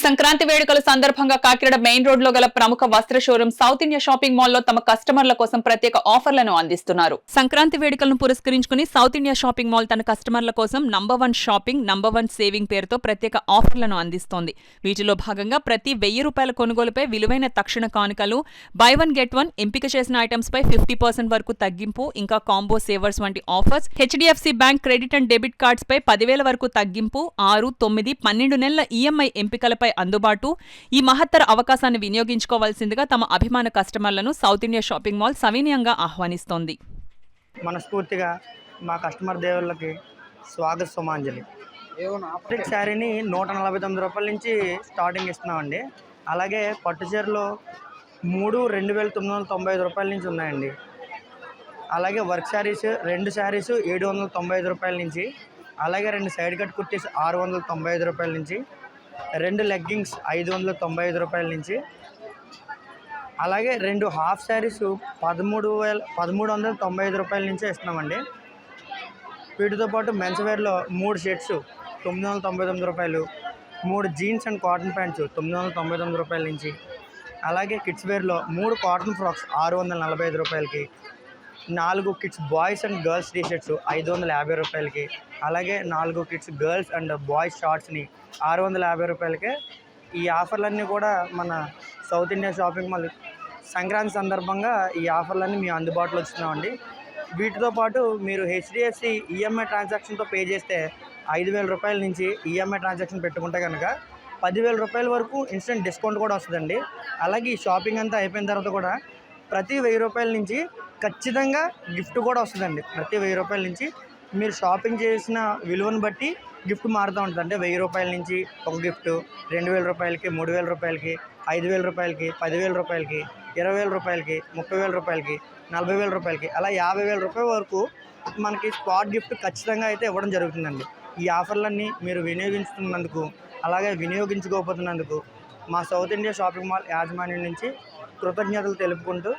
సంక్రాంతి వేడుకల సందర్భంగా Kakinada main road లో గల ప్రముఖ వస్త్ర showroom south India shopping mall లో తమ కస్టమర్ల కోసం ప్రత్యేక ఆఫర్లను అందిస్తున్నారు. సంక్రాంతి వేడుకలను పురస్కరించుకుని సౌత్ ఇండియా షాపింగ్ మాల్ తన కస్టమర్ల కోసం నంబర్ 1 షాపింగ్ నంబర్ 1 సేవింగ్ పేరుతో ప్రత్యేక ఆఫర్లను అందిస్తోంది. వీటిలో భాగంగా ప్రతి ₹1000 కొనుగోలుపై విలువైన తక్షణ కానుకలు, బై 1 గెట్ 1, ఎంపిక చేసిన ఐటమ్స్ పై 50% వరకు తగ్గింపు, ఇంకా కాంబో సేవర్స్ వంటి offers, HDFC bank credit and debit cards పై 10,000 వరకు తగ్గింపు, 6, 9, 12 నెలల ఈఎంఐ ఎంపికలపై అందుబాటు. ఈ మహత్తర అవకాశాన్ని వినియోగించుకోవాల్సిందిగా తమ అభిమాన కస్టమర్లను సౌత్ ఇండియా షాపింగ్ మాల్ సవినయంగా ఆహ్వానిస్తోంది. మనస్ఫూర్తిగా మా కస్టమర్ దేవుళ్ళకి స్వాగత సుమాంజలి. శారీని ₹149 నుంచి స్టార్టింగ్ ఇస్తున్నామండి. అలాగే పట్టు చీరలు 3 ₹2,995 నుంచి ఉన్నాయండి. అలాగే వర్క్ శారీస్ 2 శారీస్ ₹795 నుంచి, అలాగే 2 సైడ్ కట్ కుర్తీస్ ₹695 నుంచి, 2 లెగ్గింగ్స్ ₹595 నుంచి, అలాగే 2 హాఫ్ శారీస్ ₹1395 నుంచే ఇస్తున్నామండి. వీటితో పాటు మెన్స్ వేర్లో 3 shirts ₹999, 3 jeans and cotton pants ₹999 నుంచి, అలాగే కిడ్స్ వేర్లో 3 cotton frocks ₹645, 4 kids boys and girls T shirts ₹550, అలాగే 4 కిడ్స్ గర్ల్స్ అండ్ బాయ్స్ షార్ట్స్ని ₹650. ఈ ఆఫర్లన్నీ కూడా మన South India shopping mall Sankranti సందర్భంగా ఈ ఆఫర్లన్నీ మీ అందుబాటులో వచ్చినామండి. వీటితో పాటు మీరు హెచ్డిఎఫ్సి ఈఎంఐ ట్రాన్సాక్షన్తో పే చేస్తే ₹5,000 నుంచి ఈఎంఐ ట్రాన్సాక్షన్ పెట్టుకుంటే కనుక ₹10,000 వరకు ఇన్స్టెంట్ డిస్కౌంట్ కూడా వస్తుందండి. అలాగే ఈ షాపింగ్ అంతా అయిపోయిన తర్వాత కూడా ప్రతి ₹1,000 నుంచి ఖచ్చితంగా గిఫ్ట్ కూడా వస్తుందండి. ప్రతి ₹1,000 నుంచి మీరు షాపింగ్ చేసిన విలువను బట్టి గిఫ్ట్ మారుతూ ఉంటుంది. అంటే ₹1,000 నుంచి ఒక గిఫ్ట్, ₹2,000, ₹3,000, ₹5,000, ₹10,000, ₹20,000, ₹30,000, ₹40,000, అలా ₹50,000 వరకు మనకి స్పాట్ గిఫ్ట్ ఖచ్చితంగా అయితే ఇవ్వడం జరుగుతుందండి. ఈ ఆఫర్లన్నీ మీరు వినియోగించుకున్నందుకు, అలాగే వినియోగించుకోకపోతున్నందుకు మా సౌత్ ఇండియా షాపింగ్ మాల్ యాజమాన్యం నుంచి కృతజ్ఞతలు తెలుపుకుంటూ